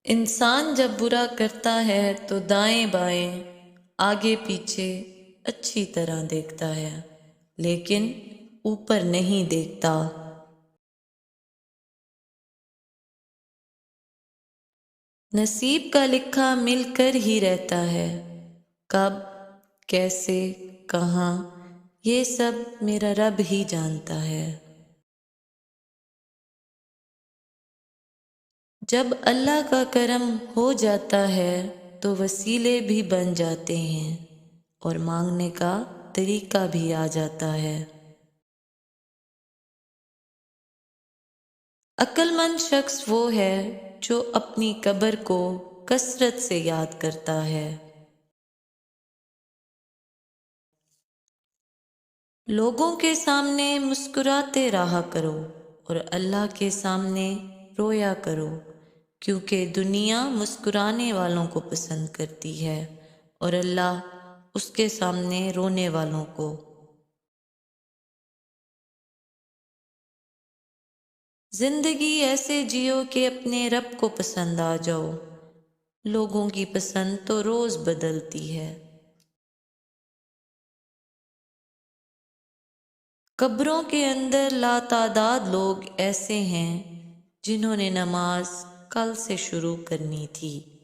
انسان جب برا کرتا ہے تو دائیں بائیں آگے پیچھے اچھی طرح دیکھتا ہے لیکن اوپر نہیں دیکھتا۔ نصیب کا لکھا مل کر ہی رہتا ہے، کب، کیسے، کہاں، یہ سب میرا رب ہی جانتا ہے۔ جب اللہ کا کرم ہو جاتا ہے تو وسیلے بھی بن جاتے ہیں اور مانگنے کا طریقہ بھی آ جاتا ہے۔ عقل مند شخص وہ ہے جو اپنی قبر کو کثرت سے یاد کرتا ہے۔ لوگوں کے سامنے مسکراتے رہا کرو اور اللہ کے سامنے رویا کرو، کیونکہ دنیا مسکرانے والوں کو پسند کرتی ہے اور اللہ اس کے سامنے رونے والوں کو۔ زندگی ایسے جیو کہ اپنے رب کو پسند آ جاؤ، لوگوں کی پسند تو روز بدلتی ہے۔ قبروں کے اندر لاتعداد لوگ ایسے ہیں جنہوں نے نماز کل سے شروع کرنی تھی